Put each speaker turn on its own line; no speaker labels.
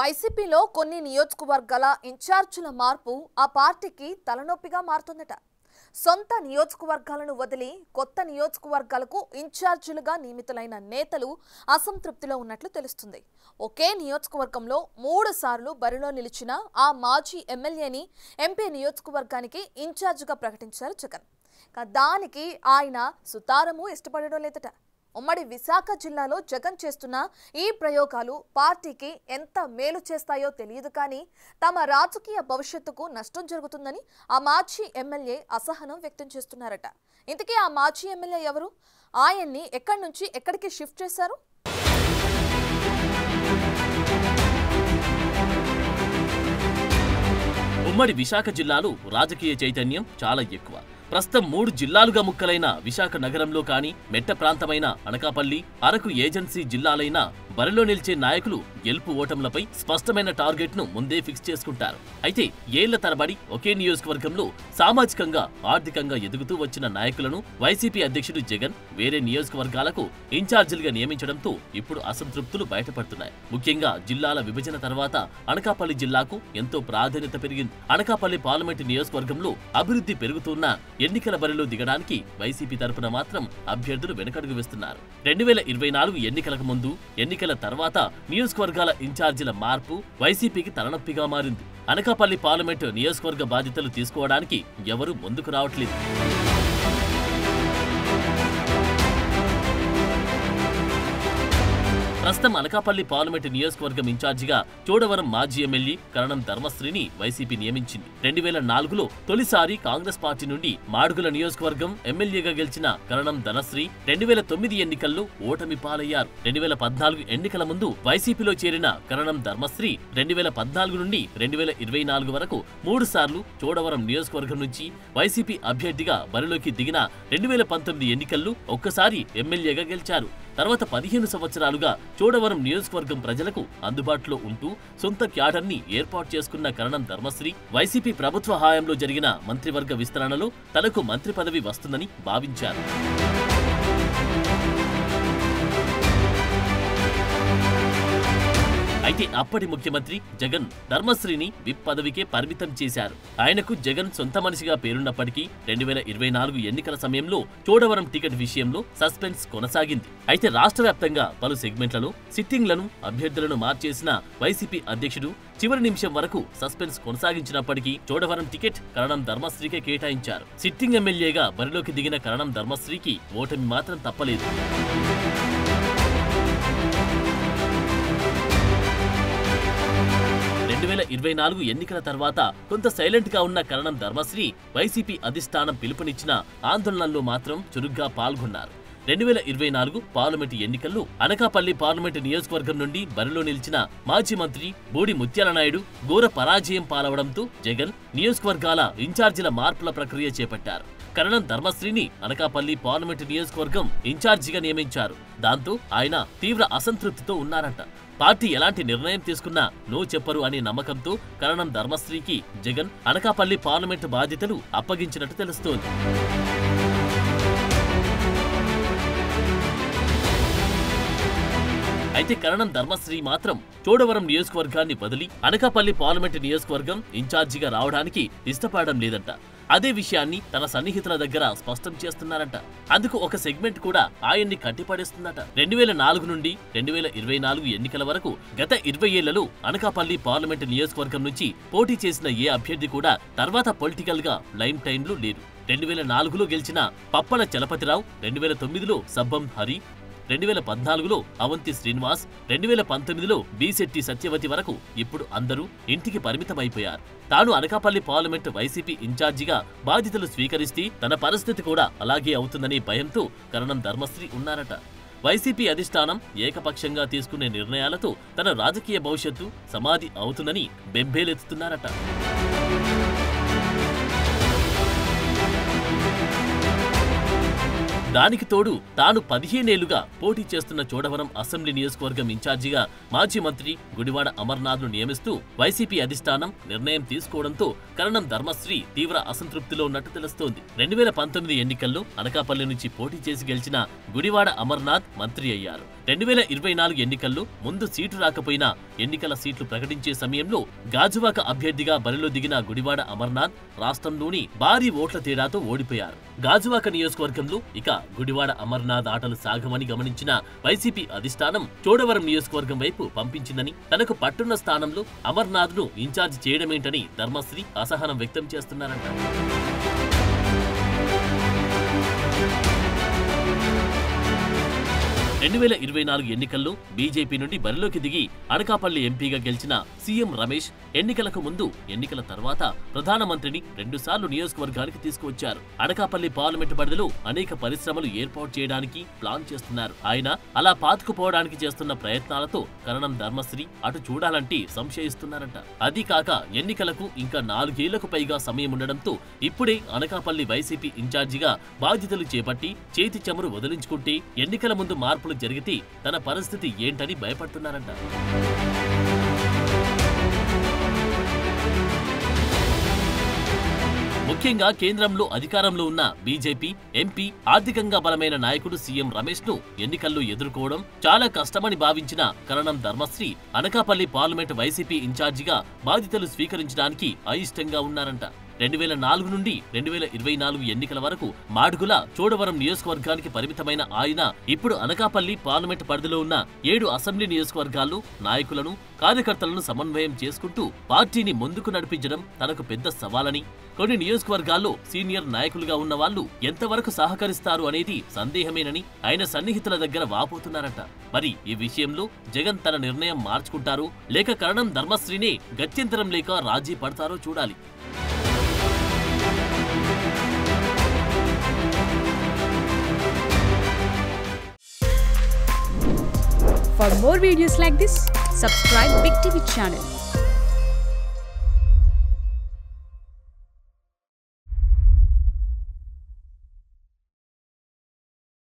వైసీపీలో కొన్ని నియోజకవర్గాల ఇన్ఛార్జీల మార్పు ఆ పార్టీకి తలనొప్పిగా మారుతుందట. సొంత నియోజకవర్గాలను వదిలి కొత్త నియోజకవర్గాలకు ఇన్ఛార్జీలుగా నియమితులైన నేతలు అసంతృప్తిలో ఉన్నట్లు తెలుస్తుంది. ఒకే నియోజకవర్గంలో 3 సార్లు బరిలో నిలిచిన ఆ మాజీ ఎమ్మెల్యేని ఎంపీ నియోజకవర్గానికి ఇన్ఛార్జిగా ప్రకటించారు జగన్. దానికి ఆయన సుతారము ఇష్టపడడం లేదట. ఉమ్మడి విశాఖ జిల్లాలో జగన్ చేస్తున్న ఈ ప్రయోగాలు పార్టీకి ఎంత మేలు చేస్తాయో తెలియదు, కానీ తమ రాజకీయ భవిష్యత్తుకు నష్టం జరుగుతుందని ఆ మాజీ ఎమ్మెల్యే అసహనం వ్యక్తం చేస్తున్నారట. ఇంతకీ ఆ మాజీ ఎమ్మెల్యే ఎవరు? ఆయన్ని ఎక్కడి నుంచి ఎక్కడికి షిఫ్ట్ చేశారు?
ఉమ్మడి విశాఖ జిల్లాలో రాజకీయ చైతన్యం చాలా ఎక్కువ. ప్రస్తుతం 3 జిల్లాలుగా ముక్కలైన విశాఖ నగరంలో కానీ, మెట్ట ప్రాంతమైన అనకాపల్లి, అరకు ఏజెన్సీ జిల్లాలైన బరిలో నిలిచే నాయకులు గెలుపు ఓటములపై స్పష్టమైన టార్గెట్ ను ముందే ఫిక్స్ చేసుకుంటారు. అయితే ఏళ్ల తరబడి ఒకే నియోజకవర్గంలో సామాజికంగా, ఆర్థికంగా ఎదుగుతూ వచ్చిన నాయకులను వైసీపీ అధ్యక్షుడు జగన్ వేరే నియోజకవర్గాలకు ఇన్ఛార్జీలుగా నియమించడంతో ఇప్పుడు అసంతృప్తులు బయటపడుతున్నాయి. ముఖ్యంగా జిల్లాల విభజన తర్వాత అనకాపల్లి జిల్లాకు ఎంతో ప్రాధాన్యత పెరిగింది. అనకాపల్లి పార్లమెంటు నియోజకవర్గంలో అభివృద్ధి పెరుగుతున్న ఎన్నికల బరిలో దిగడానికి వైసీపీ తరపున మాత్రం అభ్యర్థులు వెనకడుగు వేస్తున్నారు. 2024 ఎన్నికలకు ముందు, ఎన్నికల తర్వాత నియోజకవర్గాల ఇన్ఛార్జీల మార్పు వైసీపీకి తలనొప్పిగా మారింది. అనకాపల్లి పార్లమెంటు నియోజకవర్గ బాధ్యతలు తీసుకోవడానికి ఎవరూ ముందుకు రావట్లేదు. ప్రస్తుతం అనకాపల్లి పార్లమెంటు నియోజకవర్గం ఇన్ఛార్జిగా చోడవరం మాజీ ఎమ్మెల్యే కరణం ధర్మశ్రీని వైసీపీ నియమించింది. 2004లో తొలిసారి కాంగ్రెస్ పార్టీ నుండి మాడుగుల నియోజకవర్గం ఎమ్మెల్యేగా గెలిచిన కరణం ధనశ్రీ 2009 ఎన్నికల్లో ఓటమి పాలయ్యారు. 2014 ఎన్నికల ముందు వైసీపీలో చేరిన కరణం ధర్మశ్రీ 2014 నుండి 2024 వరకు 3 సార్లు చోడవరం నియోజకవర్గం నుంచి వైసీపీ అభ్యర్థిగా బరిలోకి దిగిన 2019 ఎన్నికల్లో ఒక్కసారి ఎమ్మెల్యేగా గెలిచారు. తర్వాత 15 సంవత్సరాలుగా చోడవరం నియోజకవర్గం ప్రజలకు అందుబాటులో ఉంటూ సొంత క్యాడర్ని ఏర్పాటు చేసుకున్న కరణం ధర్మశ్రీ వైసీపీ ప్రభుత్వ హయాంలో జరిగిన మంత్రివర్గ విస్తరణలో తనకు మంత్రి పదవి వస్తుందని భావించారు. అయితే అప్పటి ముఖ్యమంత్రి జగన్ ధర్మశ్రీని విప్ పదవికే పరిమితం చేశారు. ఆయనకు జగన్ సొంత మనిషిగా పేరున్నప్పటికీ 2024 ఎన్నికల సమయంలో చోడవరం టికెట్ విషయంలో సస్పెన్స్ కొనసాగింది. అయితే రాష్ట్ర వ్యాప్తంగా పలు సెగ్మెంట్లలో సిట్టింగ్లను, అభ్యర్థులను మార్చేసిన వైసీపీ అధ్యక్షుడు చివరి నిమిషం వరకు సస్పెన్స్ కొనసాగించినప్పటికీ చోడవరం టికెట్ కరణం ధర్మశ్రీకే కేటాయించారు. సిట్టింగ్ ఎమ్మెల్యేగా బరిలోకి దిగిన కరణం ధర్మశ్రీకి ఓటమి మాత్రం తప్పలేదు. 2024 ఎన్నికల తర్వాత కొంత సైలెంట్ గా ఉన్న కరణం ధర్మశ్రీ వైసీపీ అధిష్టానం పిలుపునిచ్చిన ఆందోళనల్లో మాత్రం చురుగ్గా పాల్గొన్నారు. 2024 పార్లమెంటు ఎన్నికల్లో అనకాపల్లి పార్లమెంటు నియోజకవర్గం నుండి బరిలో నిలిచిన మాజీ మంత్రి బూడి ముత్యాల నాయుడు ఘోర పరాజయం పాలవడంతో జగన్ నియోజకవర్గాల ఇన్ఛార్జీల మార్పుల ప్రక్రియ చేపట్టారు. కరణం ధర్మశ్రీని అనకాపల్లి పార్లమెంటు నియోజకవర్గం ఇన్ఛార్జిగా నియమించారు. దాంతో ఆయన తీవ్ర అసంతృప్తితో ఉన్నారంట. పార్టీ ఎలాంటి నిర్ణయం తీసుకున్నా నో చెప్పరు అనే నమ్మకంతో కరణం ధర్మశ్రీకి జగన్ అనకాపల్లి పార్లమెంటు బాధ్యతలు అప్పగించినట్టు తెలుస్తోంది. అయితే కరణం ధర్మశ్రీ మాత్రం చోడవరం నియోజకవర్గాన్ని వదిలి అనకాపల్లి పార్లమెంటు నియోజకవర్గం ఇన్ఛార్జిగా రావడానికి ఇష్టపడడం లేదంట. అదే విషయాన్ని తన సన్నిహితుల దగ్గర స్పష్టం చేస్తున్నారంట. అందుకు ఒక సెగ్మెంట్ కూడా ఆయన్ని కట్టిపడేస్తుందట. 2004 నుండి 2024 ఎన్నికల వరకు గత 20 ఏళ్లలో అనకాపల్లి పార్లమెంటు నియోజకవర్గం నుంచి పోటీ చేసిన ఏ అభ్యర్థి కూడా తర్వాత పొలిటికల్ గా లైమ్ టైంలో లేరు. 2004లో గెలిచిన పప్పల చలపతిరావు, 2009లో సబ్బం హరి, 2014లో అవంతి శ్రీనివాస్, 2019లో బీశెట్టి సత్యవతి వరకు ఇప్పుడు అందరూ ఇంటికి పరిమితమైపోయారు. తాను అనకాపల్లి పార్లమెంటు వైసీపీ ఇన్ఛార్జిగా బాధ్యతలు స్వీకరిస్తే తన పరిస్థితి కూడా అలాగే అవుతుందనే భయంతో కరణం ధర్మశ్రీ ఉన్నారట. వైసీపీ అధిష్టానం ఏకపక్షంగా తీసుకునే నిర్ణయాలతో తన రాజకీయ భవిష్యత్తు సమాధి అవుతుందని బెంబేలెత్తుతున్నారట. దానికి తోడు తాను 15 ఏళ్లుగా పోటీ చేస్తున్న చోడవరం అసెంబ్లీ నియోజకవర్గం ఇన్ఛార్జిగా మాజీ మంత్రి గుడివాడ అమర్నాథ్ను నియమిస్తూ వైసీపీ అధిష్టానం నిర్ణయం తీసుకోవడంతో కరణం ధర్మశ్రీ తీవ్ర అసంతృప్తిలో ఉన్నట్టు తెలుస్తోంది. 2019 ఎన్నికల్లో అనకాపల్లి నుంచి పోటీ చేసి గెలిచిన గుడివాడ అమర్నాథ్ మంత్రి అయ్యారు. 2024 ఎన్నికల్లో ముందు సీటు రాకపోయినా ఎన్నికల సీట్లు ప్రకటించే సమయంలో గాజువాక అభ్యర్థిగా బరిలో దిగిన గుడివాడ అమర్నాథ్ రాష్ట్రంలోని భారీ ఓట్ల తేడాతో ఓడిపోయారు. గాజువాక నియోజకవర్గంలో ఇక గుడివాడ అమర్నాథ్ ఆటలు సాగమని గమనించిన వైసీపీ అధిష్టానం చోడవరం నియోజకవర్గం వైపు పంపించిందని, తనకు పట్టున్న స్థానంలో అమర్నాథ్ను ఇన్ఛార్జ్ చేయడమేంటని ధర్మశ్రీ అసహనం వ్యక్తం చేస్తున్నారంట. 2024 ఎన్నికల్లో బీజేపీ నుండి బరిలోకి దిగి అనకాపల్లి ఎంపీగా గెలిచిన సీఎం రమేష్ ఎన్నికలకు ముందు, ఎన్నికల తర్వాత ప్రధానమంత్రిని 2 సార్లు నియోజకవర్గానికి తీసుకువచ్చారు. అనకాపల్లి పార్లమెంటు పరిధిలో అనేక పరిశ్రమలు ఏర్పాటు చేయడానికి ప్లాన్ చేస్తున్నారు. ఆయన అలా పాతుకుపోవడానికి చేస్తున్న ప్రయత్నాలతో కరణం ధర్మశ్రీ అటు చూడాలంటే సంశయిస్తున్నారంట. అది కాక ఎన్నికలకు ఇంకా 4 ఏళ్లకు పైగా సమయం ఉండడంతో ఇప్పుడే అనకాపల్లి వైసీపీ ఇన్ఛార్జిగా బాధ్యతలు చేపట్టి చేతి చెమరు వదిలించుకుంటే ఎన్నికల ముందు మార్పులు జరిగితే తన పరిస్థితి ఏంటని భయపడుతున్నారంట. ముఖ్యంగా కేంద్రంలో అధికారంలో ఉన్న బీజేపీ ఎంపీ, ఆర్థికంగా బలమైన నాయకుడు సీఎం రమేష్ ను ఎన్నికల్లో ఎదుర్కోవడం చాలా కష్టమని భావించిన కరణం ధర్మశ్రీ అనకాపల్లి పార్లమెంటు వైసీపీ ఇన్ఛార్జిగా బాధ్యతలు స్వీకరించడానికి అయిష్టంగా ఉన్నారంట. 2004 నుండి 2024 ఎన్నికల వరకు మాడుగుల చోడవరం నియోజకవర్గానికి పరిమితమైన ఆయన ఇప్పుడు అనకాపల్లి పార్లమెంటు పరిధిలో ఉన్న 7 అసెంబ్లీ నియోజకవర్గాల్లో నాయకులను, కార్యకర్తలను సమన్వయం చేసుకుంటూ పార్టీని ముందుకు నడిపించడం తనకు పెద్ద సవాలని, కొన్ని నియోజకవర్గాల్లో సీనియర్ నాయకులుగా ఉన్న వాళ్ళు ఎంతవరకు సహకరిస్తారు అనేది సందేహమేనని ఆయన సన్నిహితుల దగ్గర వాపోతున్నారట. మరి ఈ విషయంలో జగన్ తన నిర్ణయం మార్చుకుంటారో లేక కరణం ధర్మశ్రీనే గత్యంతరం లేక రాజీ పడతారో చూడాలి.
For more videos like this, subscribe Big TV channel.